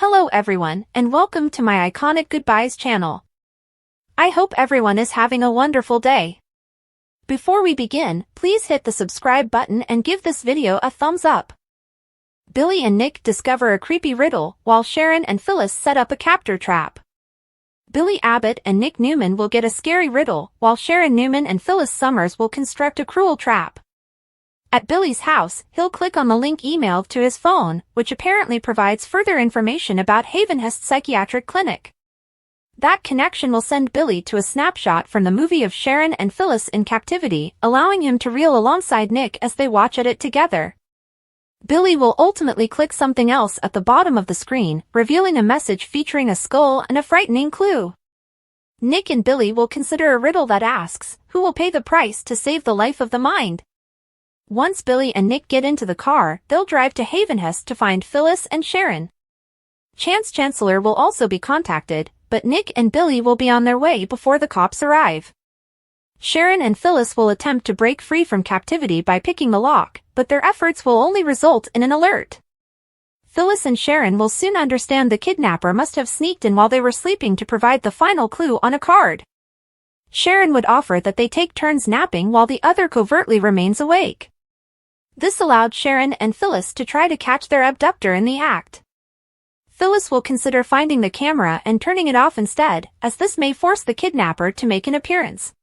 Hello everyone, and welcome to my Iconic Goodbyes channel. I hope everyone is having a wonderful day. Before we begin, please hit the subscribe button and give this video a thumbs up. Billy and Nick discover a creepy riddle, while Sharon and Phyllis set up a captor trap. Billy Abbott and Nick Newman will get a scary riddle, while Sharon Newman and Phyllis Summers will construct a cruel trap. At Billy's house, he'll click on the link emailed to his phone, which apparently provides further information about Havenhurst Psychiatric Clinic. That connection will send Billy to a snapshot from the movie of Sharon and Phyllis in captivity, allowing him to reel alongside Nick as they watch at it together. Billy will ultimately click something else at the bottom of the screen, revealing a message featuring a skull and a frightening clue. Nick and Billy will consider a riddle that asks, who will pay the price to save the life of the mind? Once Billy and Nick get into the car, they'll drive to Havenhurst to find Phyllis and Sharon. Chancellor will also be contacted, but Nick and Billy will be on their way before the cops arrive. Sharon and Phyllis will attempt to break free from captivity by picking the lock, but their efforts will only result in an alert. Phyllis and Sharon will soon understand the kidnapper must have sneaked in while they were sleeping to provide the final clue on a card. Sharon would offer that they take turns napping while the other covertly remains awake. This allowed Sharon and Phyllis to try to catch their abductor in the act. Phyllis will consider finding the camera and turning it off instead, as this may force the kidnapper to make an appearance.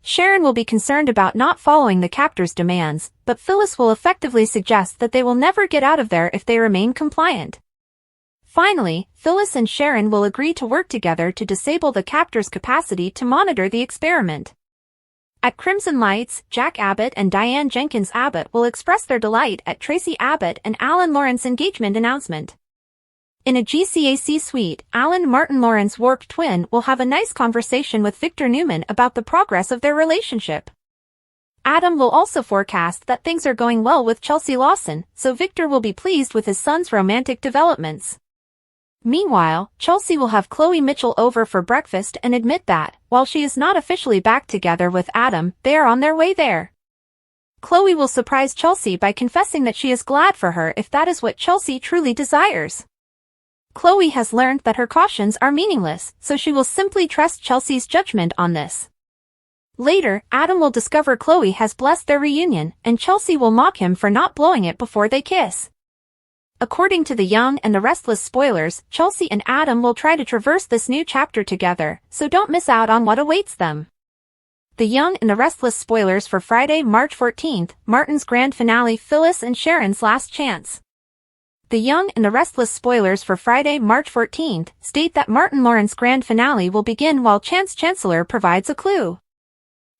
Sharon will be concerned about not following the captor's demands, but Phyllis will effectively suggest that they will never get out of there if they remain compliant. Finally, Phyllis and Sharon will agree to work together to disable the captor's capacity to monitor the experiment. At Crimson Lights, Jack Abbott and Diane Jenkins Abbott will express their delight at Tracy Abbott and Alan Lawrence's engagement announcement. In a GCAC suite, Alan Martin Lawrence's warped twin will have a nice conversation with Victor Newman about the progress of their relationship. Adam will also forecast that things are going well with Chelsea Lawson, so Victor will be pleased with his son's romantic developments. Meanwhile, Chelsea will have Chloe Mitchell over for breakfast and admit that, while she is not officially back together with Adam, they are on their way there. Chloe will surprise Chelsea by confessing that she is glad for her if that is what Chelsea truly desires. Chloe has learned that her cautions are meaningless, so she will simply trust Chelsea's judgment on this. Later, Adam will discover Chloe has blessed their reunion, and Chelsea will mock him for not blowing it before they kiss. According to the Young and the Restless spoilers, Chelsea and Adam will try to traverse this new chapter together, so don't miss out on what awaits them. The Young and the Restless spoilers for Friday, March 14th, Martin's grand finale, Phyllis and Sharon's last chance. The Young and the Restless spoilers for Friday, March 14th, state that Martin Lawrence's grand finale will begin while Chancellor provides a clue.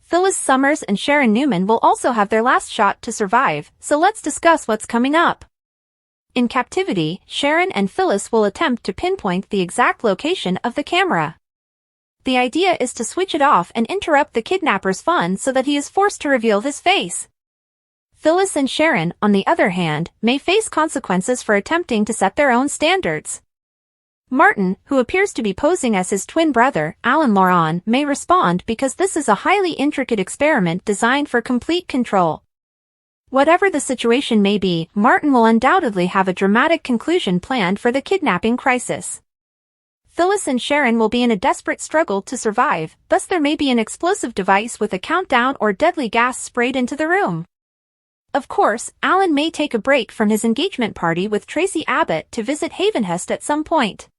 Phyllis Summers and Sharon Newman will also have their last shot to survive, so let's discuss what's coming up. In captivity, Sharon and Phyllis will attempt to pinpoint the exact location of the camera. The idea is to switch it off and interrupt the kidnapper's fun so that he is forced to reveal his face. Phyllis and Sharon, on the other hand, may face consequences for attempting to set their own standards. Martin, who appears to be posing as his twin brother, Alan Lawson, may respond because this is a highly intricate experiment designed for complete control. Whatever the situation may be, Martin will undoubtedly have a dramatic conclusion planned for the kidnapping crisis. Phyllis and Sharon will be in a desperate struggle to survive, thus there may be an explosive device with a countdown or deadly gas sprayed into the room. Of course, Alan may take a break from his engagement party with Tracy Abbott to visit Havenhurst at some point.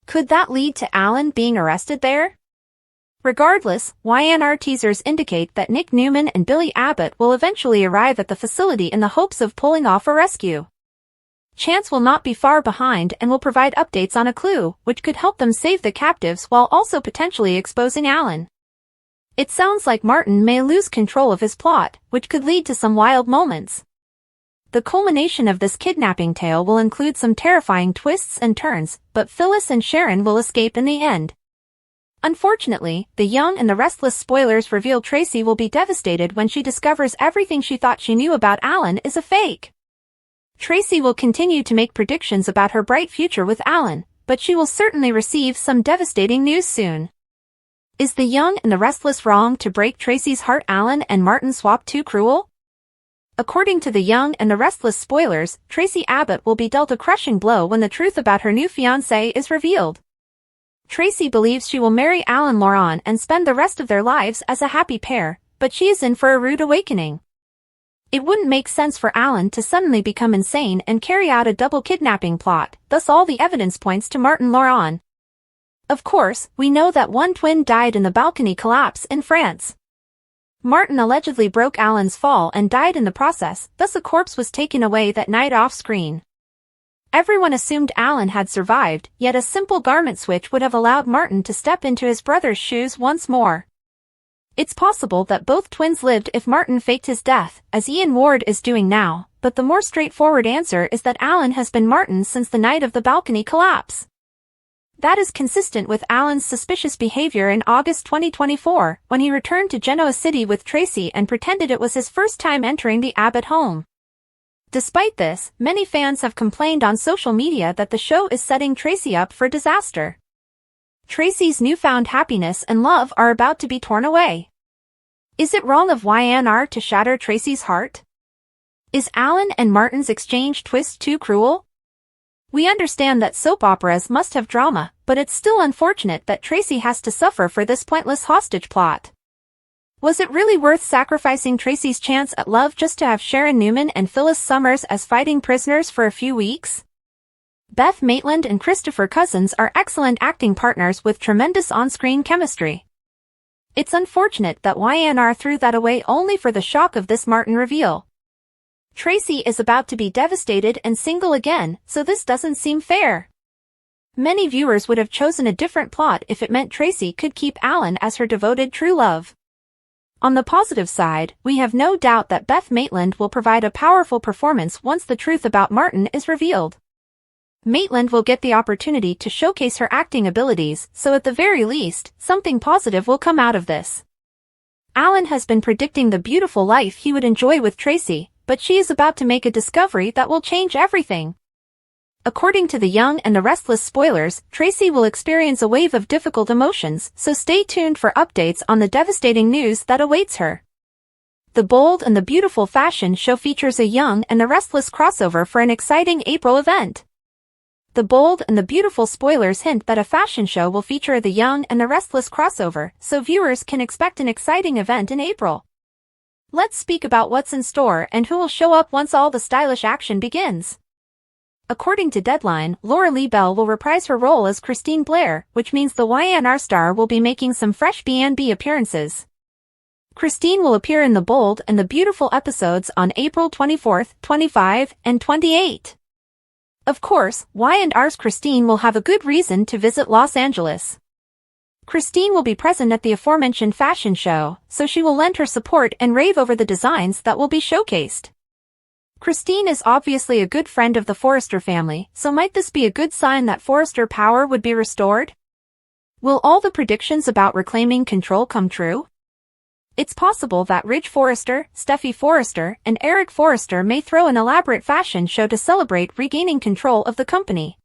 Could that lead to Alan being arrested there? Regardless, YNR teasers indicate that Nick Newman and Billy Abbott will eventually arrive at the facility in the hopes of pulling off a rescue. Chance will not be far behind and will provide updates on a clue, which could help them save the captives while also potentially exposing Alan. It sounds like Martin may lose control of his plot, which could lead to some wild moments. The culmination of this kidnapping tale will include some terrifying twists and turns, but Phyllis and Sharon will escape in the end. Unfortunately, the Young and the Restless spoilers reveal Tracy will be devastated when she discovers everything she thought she knew about Alan is a fake. Tracy will continue to make predictions about her bright future with Alan, but she will certainly receive some devastating news soon. Is the Young and the Restless wrong to break Tracy's heart? Alan and Martin swap too cruel? According to the Young and the Restless spoilers, Tracy Abbott will be dealt a crushing blow when the truth about her new fiancé is revealed. Tracy believes she will marry Alan Laurent and spend the rest of their lives as a happy pair, but she is in for a rude awakening. It wouldn't make sense for Alan to suddenly become insane and carry out a double kidnapping plot, thus all the evidence points to Martin Laurent. Of course, we know that one twin died in the balcony collapse in France. Martin allegedly broke Alan's fall and died in the process, thus a corpse was taken away that night off-screen. Everyone assumed Alan had survived, yet a simple garment switch would have allowed Martin to step into his brother's shoes once more. It's possible that both twins lived if Martin faked his death, as Ian Ward is doing now, but the more straightforward answer is that Alan has been Martin since the night of the balcony collapse. That is consistent with Alan's suspicious behavior in August 2024, when he returned to Genoa City with Tracy and pretended it was his first time entering the Abbott home. Despite this, many fans have complained on social media that the show is setting Tracy up for disaster. Tracy's newfound happiness and love are about to be torn away. Is it wrong of YNR to shatter Tracy's heart? Is Alan and Martin's exchange twist too cruel? We understand that soap operas must have drama, but it's still unfortunate that Tracy has to suffer for this pointless hostage plot. Was it really worth sacrificing Tracy's chance at love just to have Sharon Newman and Phyllis Summers as fighting prisoners for a few weeks? Beth Maitland and Christopher Cousins are excellent acting partners with tremendous on-screen chemistry. It's unfortunate that YNR threw that away only for the shock of this Martin reveal. Tracy is about to be devastated and single again, so this doesn't seem fair. Many viewers would have chosen a different plot if it meant Tracy could keep Alan as her devoted true love. On the positive side, we have no doubt that Beth Maitland will provide a powerful performance once the truth about Martin is revealed. Maitland will get the opportunity to showcase her acting abilities, so at the very least, something positive will come out of this. Alan has been predicting the beautiful life he would enjoy with Tracy, but she is about to make a discovery that will change everything. According to the Young and the Restless spoilers, Tracy will experience a wave of difficult emotions, so stay tuned for updates on the devastating news that awaits her. The Bold and the Beautiful fashion show features a Young and the Restless crossover for an exciting April event. The Bold and the Beautiful spoilers hint that a fashion show will feature the Young and the Restless crossover, so viewers can expect an exciting event in April. Let's speak about what's in store and who will show up once all the stylish action begins. According to Deadline, Laura Lee Bell will reprise her role as Christine Blair, which means the YNR star will be making some fresh B&B appearances. Christine will appear in the Bold and the Beautiful episodes on April 24, 25, and 28. Of course, Y&R's Christine will have a good reason to visit Los Angeles. Christine will be present at the aforementioned fashion show, so she will lend her support and rave over the designs that will be showcased. Christine is obviously a good friend of the Forrester family, so might this be a good sign that Forrester power would be restored? Will all the predictions about reclaiming control come true? It's possible that Ridge Forrester, Steffi Forrester, and Eric Forrester may throw an elaborate fashion show to celebrate regaining control of the company.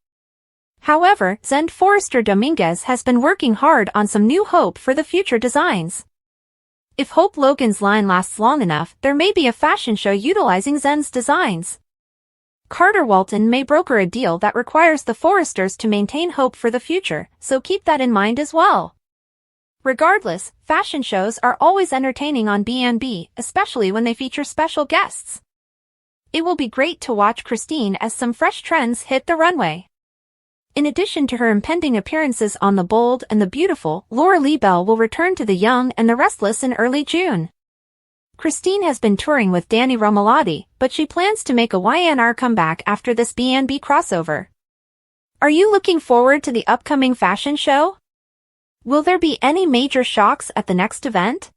However, Zend Forrester Dominguez has been working hard on some new hope for the future designs. If Hope Logan's line lasts long enough, there may be a fashion show utilizing Zen's designs. Carter Walton may broker a deal that requires the Forresters to maintain hope for the future, so keep that in mind as well. Regardless, fashion shows are always entertaining on B&B, especially when they feature special guests. It will be great to watch Christine as some fresh trends hit the runway. In addition to her impending appearances on The Bold and the Beautiful, Laura Lee Bell will return to The Young and the Restless in early June. Christine has been touring with Danny Romalotti, but she plans to make a YNR comeback after this B&B crossover. Are you looking forward to the upcoming fashion show? Will there be any major shocks at the next event?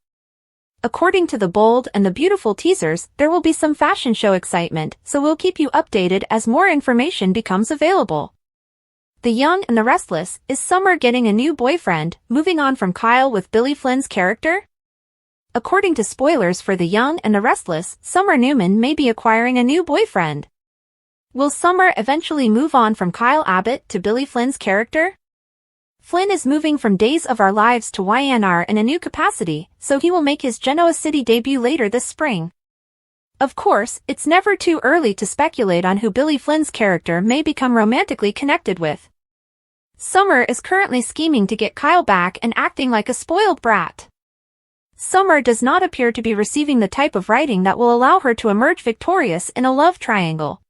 According to The Bold and the Beautiful teasers, there will be some fashion show excitement, so we'll keep you updated as more information becomes available. The Young and the Restless, is Summer getting a new boyfriend, moving on from Kyle with Billy Flynn's character? According to spoilers for The Young and the Restless, Summer Newman may be acquiring a new boyfriend. Will Summer eventually move on from Kyle Abbott to Billy Flynn's character? Flynn is moving from Days of Our Lives to YNR in a new capacity, so he will make his Genoa City debut later this spring. Of course, it's never too early to speculate on who Billy Flynn's character may become romantically connected with. Summer is currently scheming to get Kyle back and acting like a spoiled brat. Summer does not appear to be receiving the type of writing that will allow her to emerge victorious in a love triangle.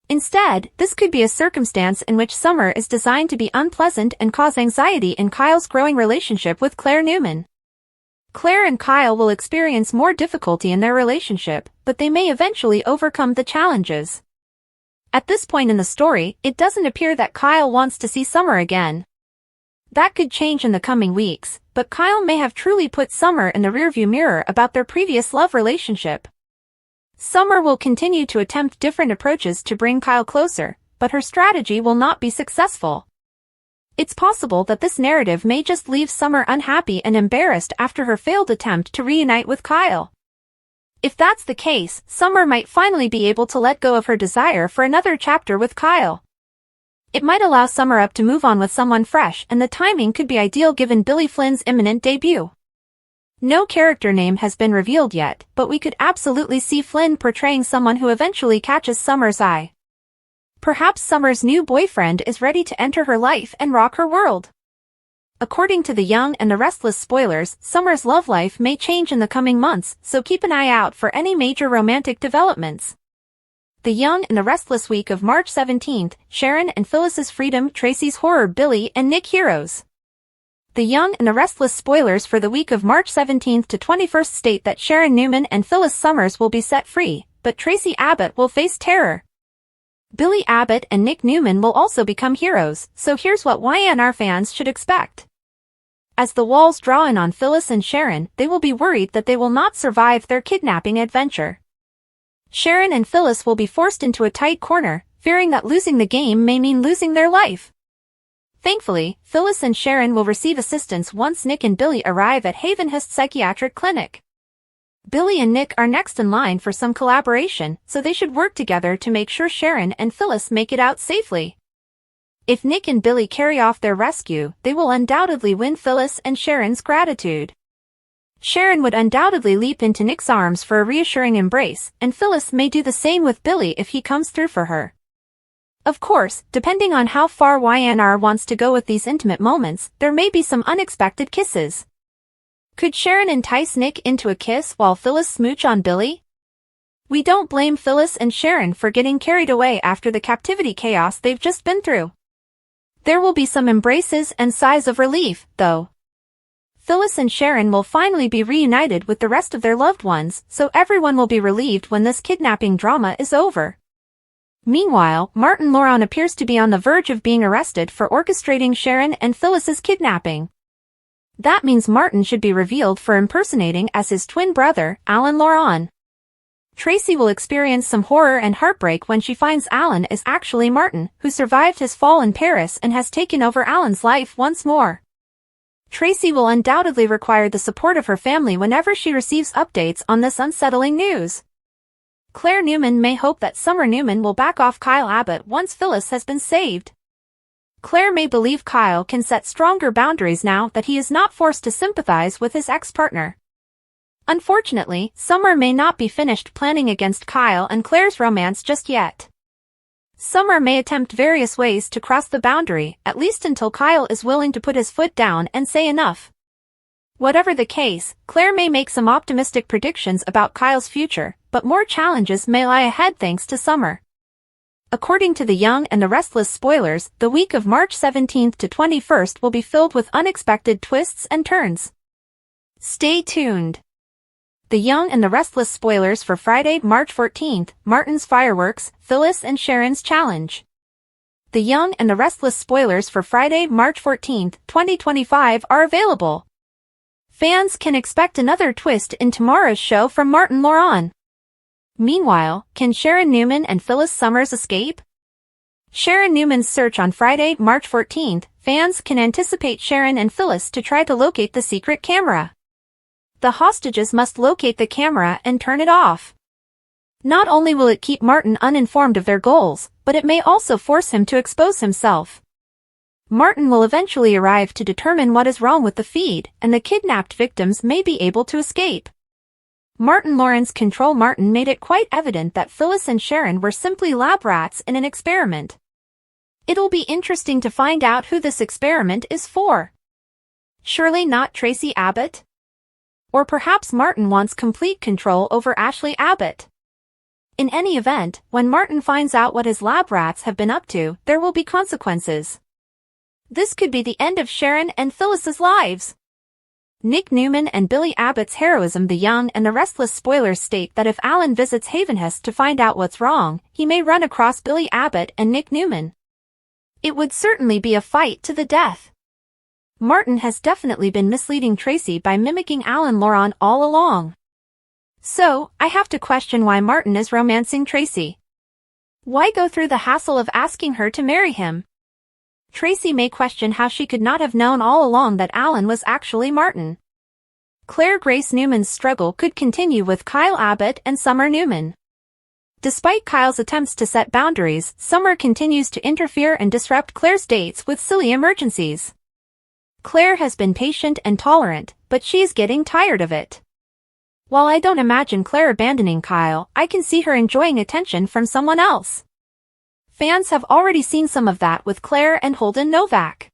Instead, this could be a circumstance in which Summer is designed to be unpleasant and cause anxiety in Kyle's growing relationship with Claire Newman. Claire and Kyle will experience more difficulty in their relationship, but they may eventually overcome the challenges. At this point in the story, it doesn't appear that Kyle wants to see Summer again. That could change in the coming weeks, but Kyle may have truly put Summer in the rearview mirror about their previous love relationship. Summer will continue to attempt different approaches to bring Kyle closer, but her strategy will not be successful. It's possible that this narrative may just leave Summer unhappy and embarrassed after her failed attempt to reunite with Kyle. If that's the case, Summer might finally be able to let go of her desire for another chapter with Kyle. It might allow Summer up to move on with someone fresh, and the timing could be ideal given Billy Flynn's imminent debut. No character name has been revealed yet, but we could absolutely see Flynn portraying someone who eventually catches Summer's eye. Perhaps Summer's new boyfriend is ready to enter her life and rock her world. According to the Young and the Restless spoilers, Summer's love life may change in the coming months, so keep an eye out for any major romantic developments. The Young and the Restless week of March 17th, Sharon and Phyllis's freedom, Tracy's horror, Billy and Nick heroes. The Young and the Restless spoilers for the week of March 17th to 21st state that Sharon Newman and Phyllis Summers will be set free, but Tracy Abbott will face terror. Billy Abbott and Nick Newman will also become heroes, so here's what YNR fans should expect. As the walls draw in on Phyllis and Sharon, they will be worried that they will not survive their kidnapping adventure. Sharon and Phyllis will be forced into a tight corner, fearing that losing the game may mean losing their life. Thankfully, Phyllis and Sharon will receive assistance once Nick and Billy arrive at Havenhurst Psychiatric Clinic. Billy and Nick are next in line for some collaboration, so they should work together to make sure Sharon and Phyllis make it out safely. If Nick and Billy carry off their rescue, they will undoubtedly win Phyllis and Sharon's gratitude. Sharon would undoubtedly leap into Nick's arms for a reassuring embrace, and Phyllis may do the same with Billy if he comes through for her. Of course, depending on how far YNR wants to go with these intimate moments, there may be some unexpected kisses. Could Sharon entice Nick into a kiss while Phyllis smooch on Billy? We don't blame Phyllis and Sharon for getting carried away after the captivity chaos they've just been through. There will be some embraces and sighs of relief, though. Phyllis and Sharon will finally be reunited with the rest of their loved ones, so everyone will be relieved when this kidnapping drama is over. Meanwhile, Martin Lawson appears to be on the verge of being arrested for orchestrating Sharon and Phyllis's kidnapping. That means Martin should be revealed for impersonating as his twin brother, Alan Lawson. Tracy will experience some horror and heartbreak when she finds Alan is actually Martin, who survived his fall in Paris and has taken over Alan's life once more. Tracy will undoubtedly require the support of her family whenever she receives updates on this unsettling news. Claire Newman may hope that Summer Newman will back off Kyle Abbott once Phyllis has been saved. Claire may believe Kyle can set stronger boundaries now that he is not forced to sympathize with his ex-partner. Unfortunately, Summer may not be finished planning against Kyle and Claire's romance just yet. Summer may attempt various ways to cross the boundary, at least until Kyle is willing to put his foot down and say enough. Whatever the case, Claire may make some optimistic predictions about Kyle's future, but more challenges may lie ahead thanks to Summer. According to the Young and the Restless spoilers, the week of March 17th to 21st will be filled with unexpected twists and turns. Stay tuned. The Young and the Restless spoilers for Friday, March 14th, Martin's fireworks, Phyllis and Sharon's challenge. The Young and the Restless spoilers for Friday, March 14th, 2025 are available. Fans can expect another twist in tomorrow's show from Martin Lawson. Meanwhile, can Sharon Newman and Phyllis Summers escape? Sharon Newman's search on Friday, March 14th, fans can anticipate Sharon and Phyllis to try to locate the secret camera. The hostages must locate the camera and turn it off. Not only will it keep Martin uninformed of their goals, but it may also force him to expose himself. Martin will eventually arrive to determine what is wrong with the feed, and the kidnapped victims may be able to escape. Lawrence's control Martin made it quite evident that Phyllis and Sharon were simply lab rats in an experiment. It'll be interesting to find out who this experiment is for. Surely not Tracy Abbott? Or perhaps Martin wants complete control over Ashley Abbott. In any event, when Martin finds out what his lab rats have been up to, there will be consequences. This could be the end of Sharon and Phyllis's lives. Nick Newman and Billy Abbott's heroism. The young and the restless spoilers state that if Alan visits Havenhurst to find out what's wrong, he may run across Billy Abbott and Nick Newman. It would certainly be a fight to the death. Martin has definitely been misleading Tracy by mimicking Alan Lawson all along. So, I have to question why Martin is romancing Tracy. Why go through the hassle of asking her to marry him? Tracy may question how she could not have known all along that Alan was actually Martin. Claire Grace Newman's struggle could continue with Kyle Abbott and Summer Newman. Despite Kyle's attempts to set boundaries, Summer continues to interfere and disrupt Claire's dates with silly emergencies. Claire has been patient and tolerant, but she's getting tired of it. While I don't imagine Claire abandoning Kyle, I can see her enjoying attention from someone else. Fans have already seen some of that with Claire and Holden Novak.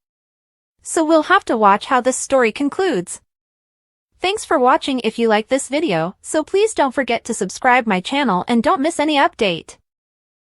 So we'll have to watch how this story concludes. Thanks for watching. If you like this video, so please don't forget to subscribe my channel and don't miss any update.